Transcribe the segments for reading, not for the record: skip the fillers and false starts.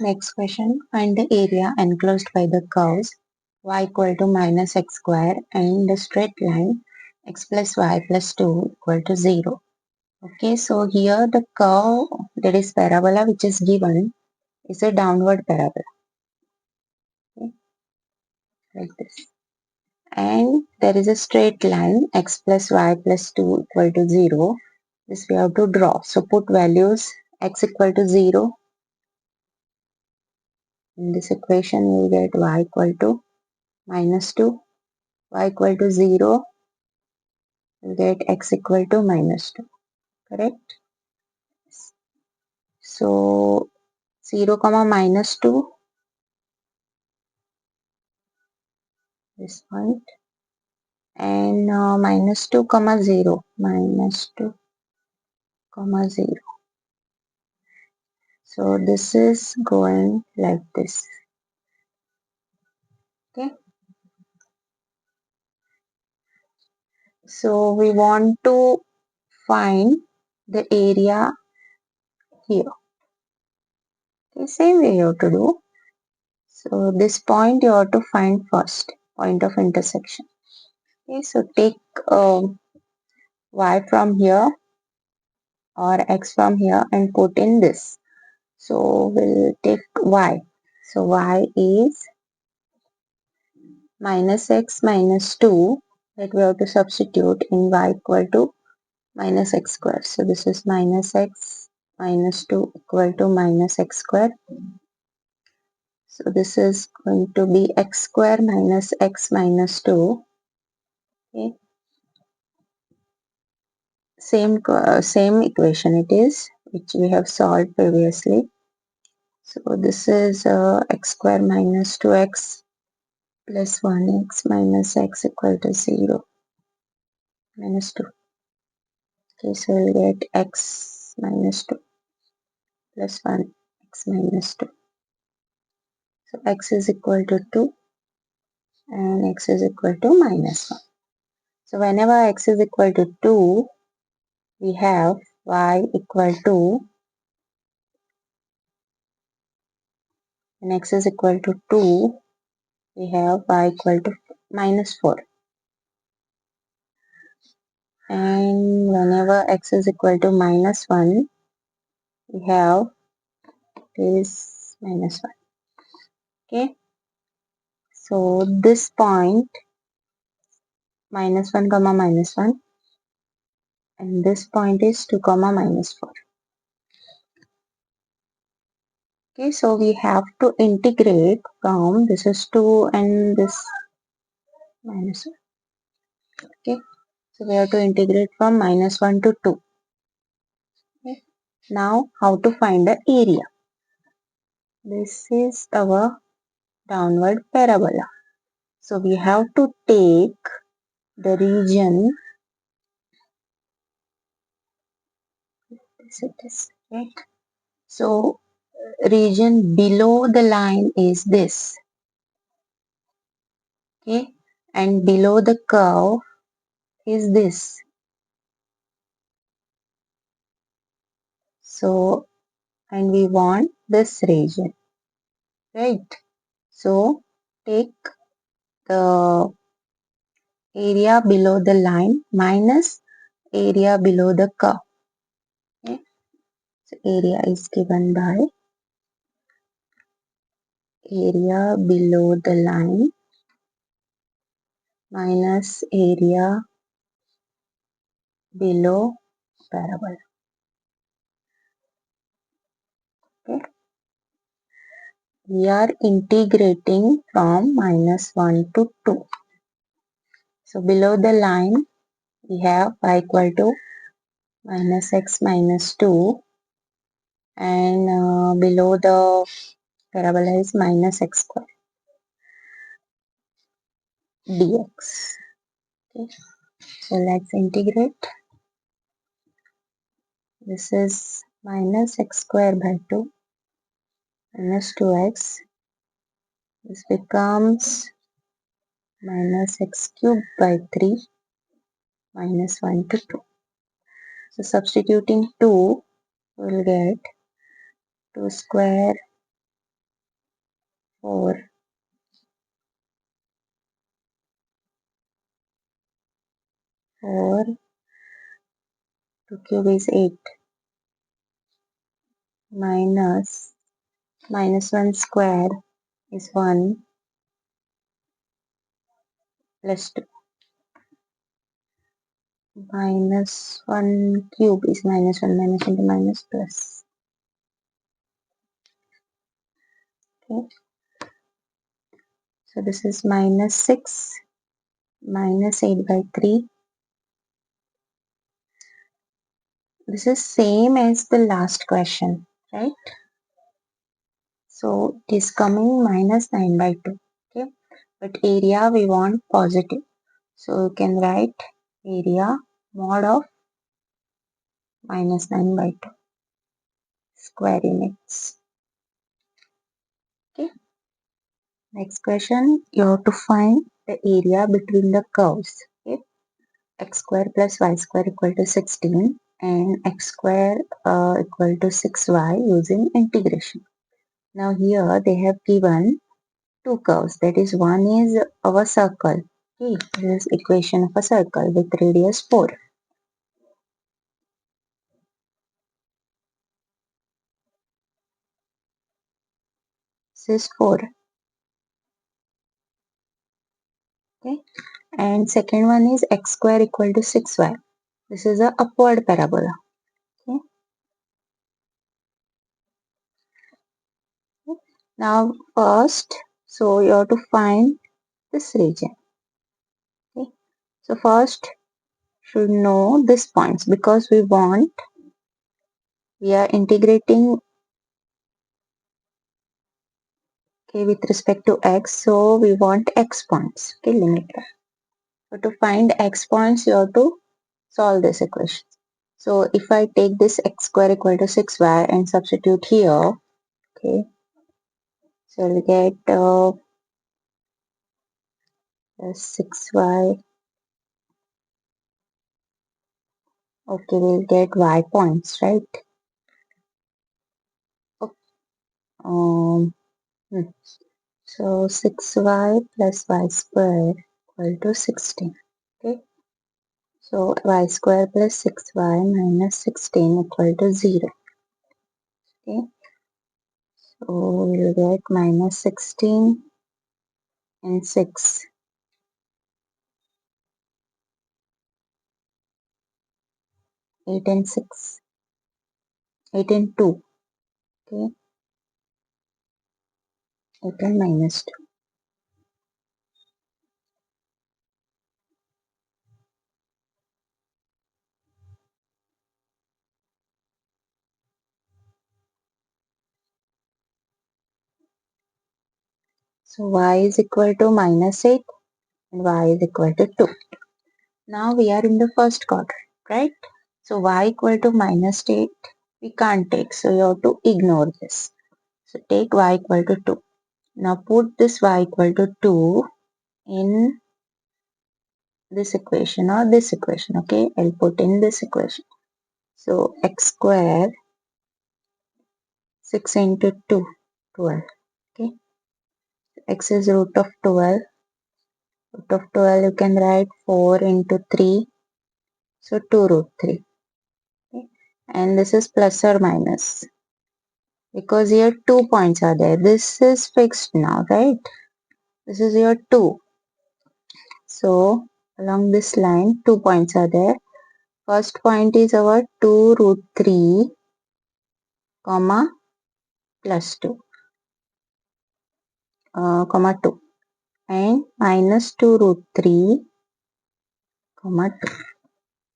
Next question. Find the area enclosed by the curves y equal to minus x square and the straight line x plus y plus 2 equal to 0. Okay, so here the curve, that is parabola, which is given is a downward parabola. Okay, like this. And there is a straight line x plus y plus 2 equal to 0. This we have to draw. So put values x equal to 0. In this equation we will get y equal to minus 2. Y equal to 0. We will get x equal to minus 2. Correct? So 0 comma minus 2. This point. And minus 2 comma 0. Minus 2 comma 0. So this is going like this. Okay. So we want to find the area here. Okay, same way you have to do. So this point you have to find first, point of intersection. Okay, so take y from here or x from here and put in this. So we'll take y. So y is minus x minus 2 that we have to substitute in y equal to minus x square. So this is minus x minus 2 equal to minus x square. So this is going to be x square minus x minus 2. Okay. Same equation it is, which we have solved previously. So this is x square minus 2x plus 1x minus x equal to 0 minus 2. Okay, so we'll get x minus 2 plus 1 x minus 2. So x is equal to 2 and x is equal to minus 1. So whenever x is equal to 2, we have y equal to, when x is equal to 2, we have y equal to minus 4. And whenever x is equal to minus 1, we have this minus 1. Okay. So this point, minus 1 comma minus 1, and this point is 2 comma minus 4. Okay, so we have to integrate from, this is 2 and this minus 1. Okay, so we have to integrate from minus 1 to 2. Okay. Now how to find the area? This is our downward parabola. So we have to take the region, right? So region below the line is this. Okay, and below the curve is this. So, and we want this region, right? So take the area below the line minus area below the curve. Okay, so area is given by area below the line minus area below parabola. Okay, we are integrating from minus 1 to 2. So below the line we have y equal to minus x minus 2, and below the parabola is minus x square dx. Okay, so let's integrate. This is minus x square by 2 minus 2x. This becomes minus x cubed by 3 minus 1 to 2. So substituting 2, we will get 2 square 4, 4, 2 cube is 8, minus 1 square is 1, plus 2. Minus 1 cube is minus 1, minus into minus plus. Okay. So this is minus 6, minus 8 by 3. This is same as the last question, right? So it is coming minus 9 by 2. Okay. But area we want positive. So you can write area mod of minus 9 by 2 square units. Okay. Next question, you have to find the area between the curves. Okay. X square plus y square equal to 16 and x square equal to 6y using integration. Now here they have given two curves. That is, one is our circle. Okay, this is equation of a circle with radius 4. This is 4. Okay, and second one is x square equal to 6y. This is a upward parabola. Okay. Now first, so you have to find this region. Okay. So first should know these points because we are integrating, okay, with respect to x, so we want x points. Okay, limit. So to find x points, you have to solve this equation. So if I take this x square equal to 6y and substitute here, okay, so we'll get 6y. Okay, we'll get y points, right? Okay. Hmm. So 6y plus y square equal to 16. Okay. So y square plus 6y minus 16 equal to 0. Okay. So we'll get minus 16 and 6. 8 and 6. 8 and 2. Okay. 8 and minus 2. So y is equal to minus 8 and y is equal to 2. Now we are in the first quadrant, right? So y equal to minus 8 we can't take. So you have to ignore this. So take y equal to 2. Now put this y equal to 2 in this equation or this equation. Okay, I'll put in this equation. So x square 6 into 2, 12. Okay, x is root of 12. Root of 12 you can write 4 into 3. So 2 root 3. Okay. And this is plus or minus. Because here 2 points are there. This is fixed now, right? This is your 2. So along this line 2 points are there. First point is our 2 root 3 comma plus 2 comma 2 and minus 2 root 3 comma 2.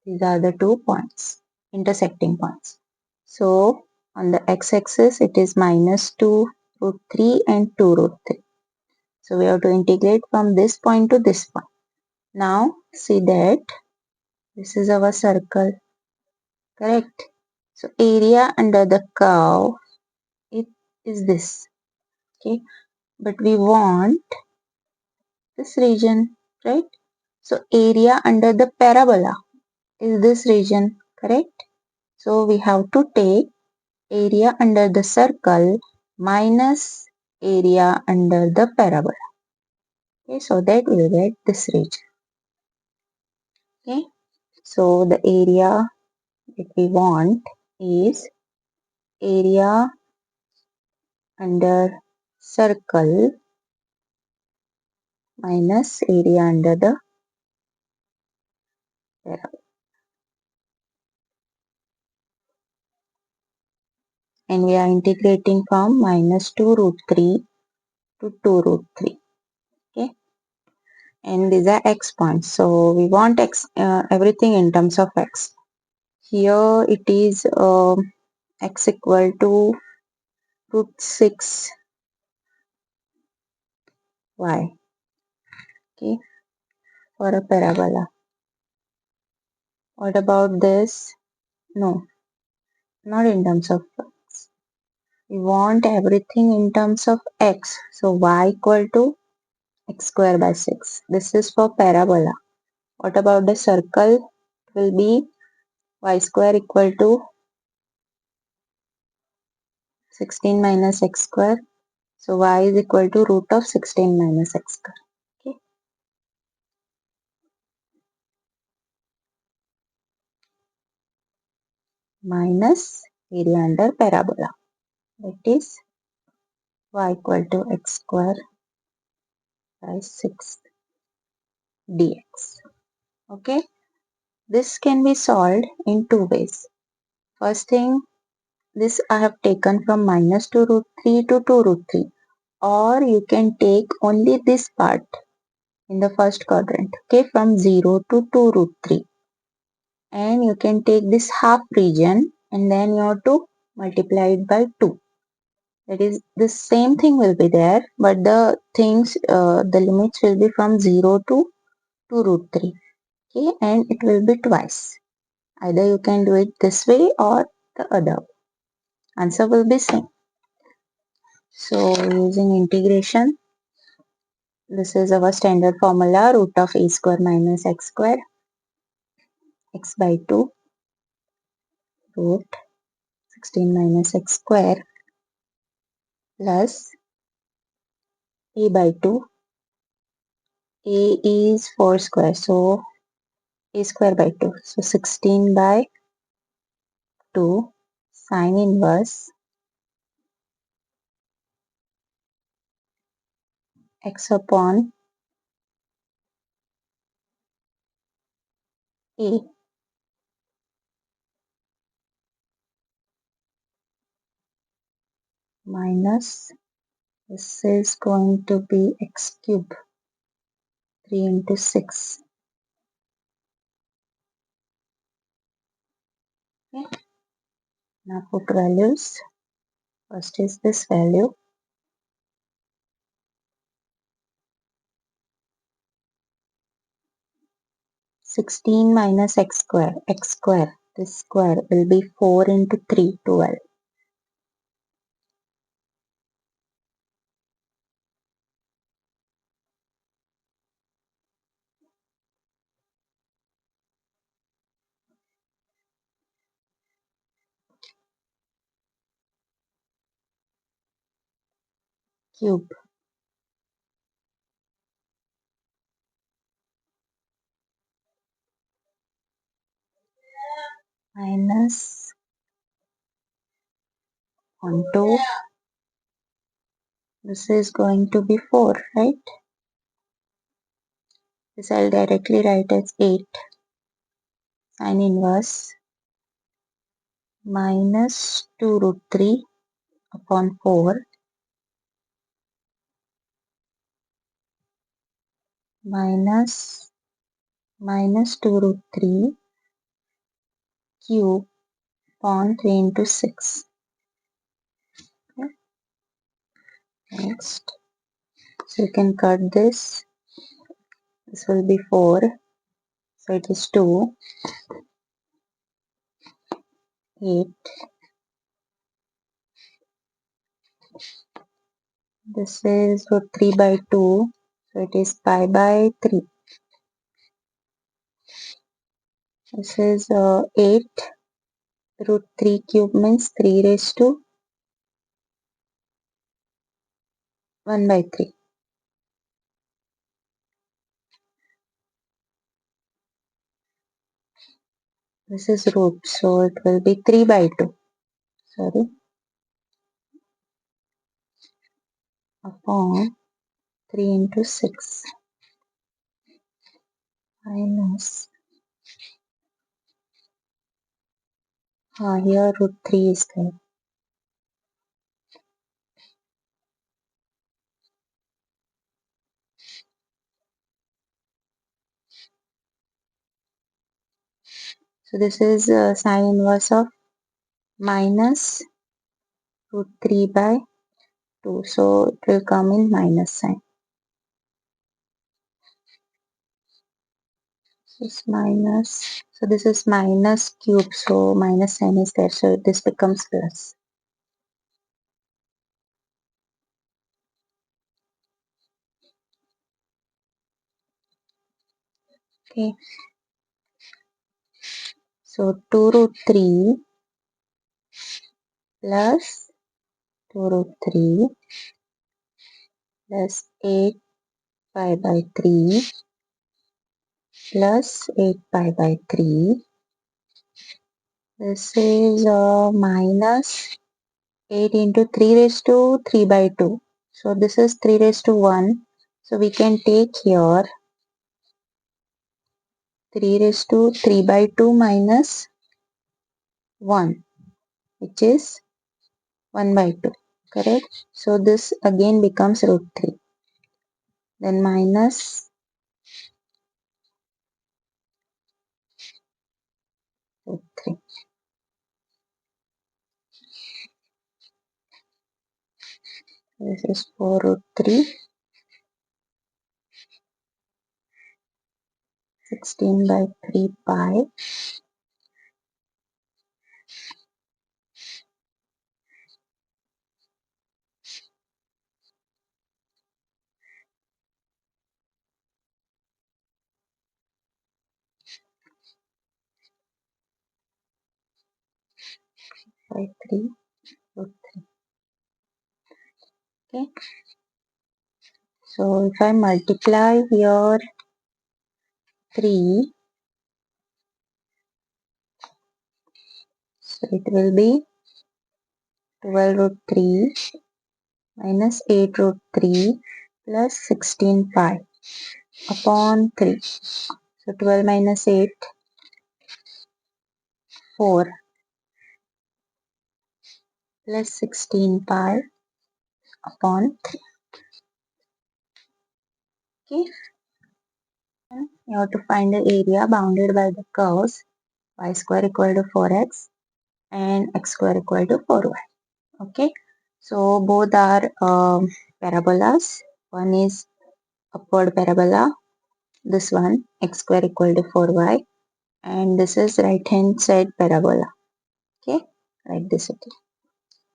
These are the 2 points, intersecting points. So on the x-axis it is minus 2 root 3 and 2 root 3. So we have to integrate from this point to this point. Now see that this is our circle, correct? So area under the curve, it is this, okay? But we want this region, right? So area under the parabola is this region, correct? So we have to take area under the circle minus area under the parabola. Okay, so that will get this region. Okay, so the area that we want is area under circle minus area under the parabola. And we are integrating from minus 2 root 3 to 2 root 3. Okay, and these are x points, so we want everything in terms of x. Here it is x equal to root 6 y, okay, for a parabola. What about this? No, not in terms of x. We want everything in terms of x. So y equal to x square by 6. This is for parabola. What about the circle? It will be y square equal to 16 minus x square. So y is equal to root of 16 minus x square. Okay. Minus area under parabola. That is y equal to x square by 6 dx. Okay. This can be solved in two ways. First thing, this I have taken from minus 2 root 3 to 2 root 3. Or you can take only this part in the first quadrant, okay, from 0 to 2 root 3. And you can take this half region and then you have to multiply it by 2. That is, the same thing will be there, but the limits will be from 0 to 2 root 3. Okay, and it will be twice. Either you can do it this way or the other. Answer will be same. So using integration, this is our standard formula, root of a square minus x square, x by 2, root 16 minus x square plus a by 2. A is 4 square, so a square by 2. So 16 by 2 sine inverse x upon a minus, this is going to be x cube, 3 into 6. Okay. Now put values. First is this value. Sixteen minus x square. This square will be 4 into 3, 12. Cube minus onto, this is going to be 4, right? This I'll directly write as 8 sine inverse minus 2 root 3 upon 4 minus 2 root 3 cube upon 3 into 6. Okay. Next, so you can cut this. This will be 4. So it is 2, 8. This is root 3 by 2. So it is pi by 3. This is 8. Root 3 cube means 3 raised to 1 by 3. This is root, so it will be 3 by 2. Sorry. Upon 3 into 6 minus. Here root 3 is there. So this is sine inverse of minus root 3 by 2. So it will come in minus sign. So this is minus cube, so minus sign is there, so this becomes plus. Okay, so 2 root 3 plus 2 root 3 plus 8 pi by 3 plus 8 pi by 3. This is minus 8 into 3 raised to 3 by 2. So this is 3 raised to 1. So we can take here 3 raised to 3 by 2 minus 1, which is 1 by 2. Correct? So this again becomes root 3. Then minus root 3. This is 4 root 3. 16 by 3 pi by 3 root 3. Okay. So if I multiply here 3, so it will be 12 root 3 minus 8 root 3 plus 16 pi upon 3. So 12 minus 8, 4 plus 16 pi upon 3. Okay. You have to find the area bounded by the curves y square equal to 4x and x square equal to 4y. Okay. So both are parabolas. One is upward parabola. This one x square equal to 4y, and this is right hand side parabola. Okay, like this. Okay.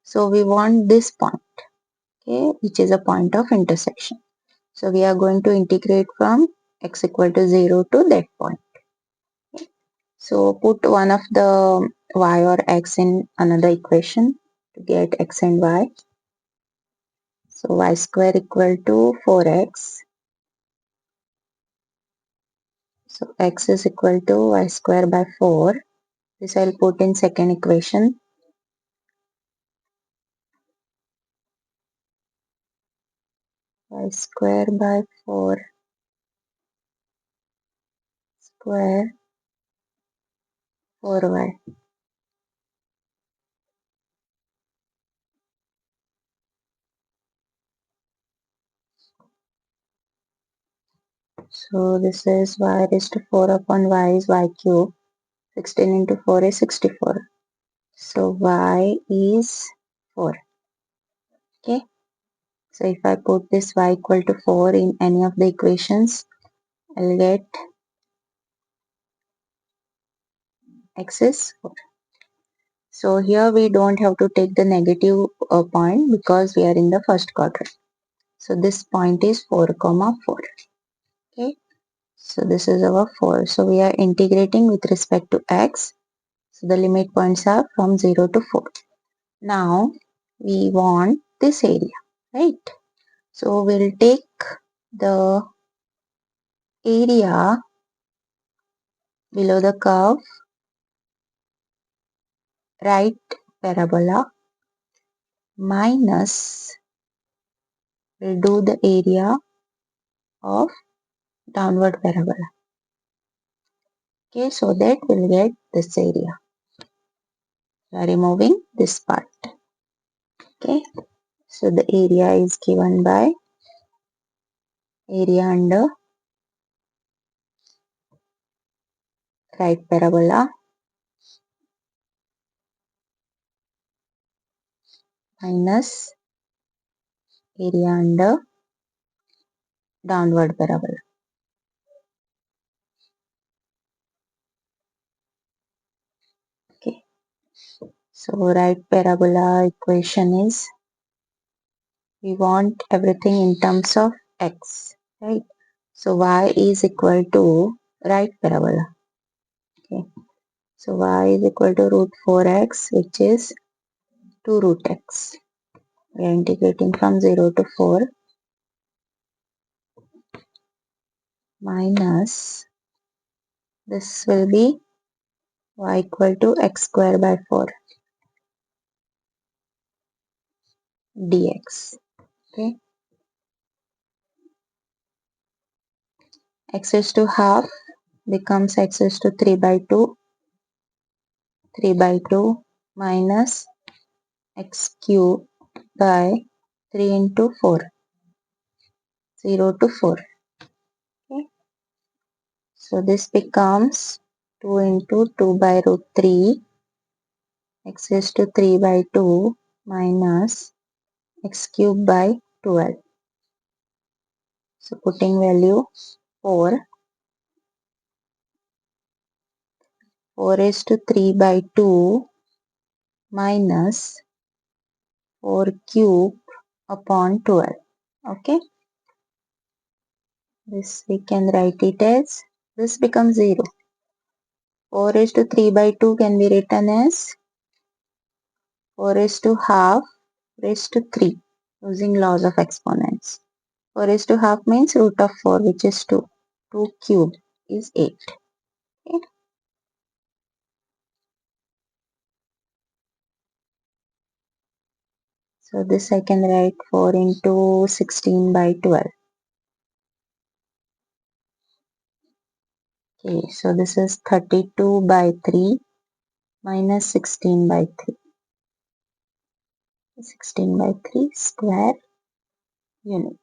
So we want this point, okay, which is a point of intersection. So we are going to integrate from x equal to 0 to that point. Okay. So put one of the y or x in another equation to get x and y. So y square equal to 4x. So x is equal to y square by 4. This I'll put in second equation. Y square by 4 square 4y. So this is y raised to 4 upon y is y cube. 16 into 4 is 64. So y is 4. Okay. So if I put this y equal to 4 in any of the equations, I'll get x is 4. So here we don't have to take the negative point because we are in the first quadrant. So this point is 4 comma 4. Okay. So this is our 4. So we are integrating with respect to x. So the limit points are from 0 to 4. Now we want this area, right? So we'll take the area below the curve, right parabola, minus, we'll do the area of downward parabola. Okay, so that we'll get this area. We are removing this part. Okay, so the area is given by area under right parabola minus area under downward parabola. Okay, so right parabola equation is, we want everything in terms of x, right? So y is equal to right parabola. Okay, so y is equal to root 4x, which is 2 root x. We are integrating from 0 to 4 minus, this will be y equal to x square by 4 dx. Okay, x is to half becomes x is to 3 by 2, 3 by 2 minus x cube by 3 into 4, 0 to 4. Okay, so this becomes 2 into 2 by root 3, x is to 3 by 2 minus x cube by 12. So putting value 4, 4 is to 3 by 2 minus 4 cube upon 12. Okay, this we can write it as, this becomes 0. 4 is to 3 by 2 can be written as 4 is to half raised to 3 using laws of exponents. 4 is to half means root of 4, which is 2. 2 cube is 8. Okay. So this I can write 4 into 16 by 12. Okay, so this is 32 by 3 minus 16 by 3. 16 by 3 square unit.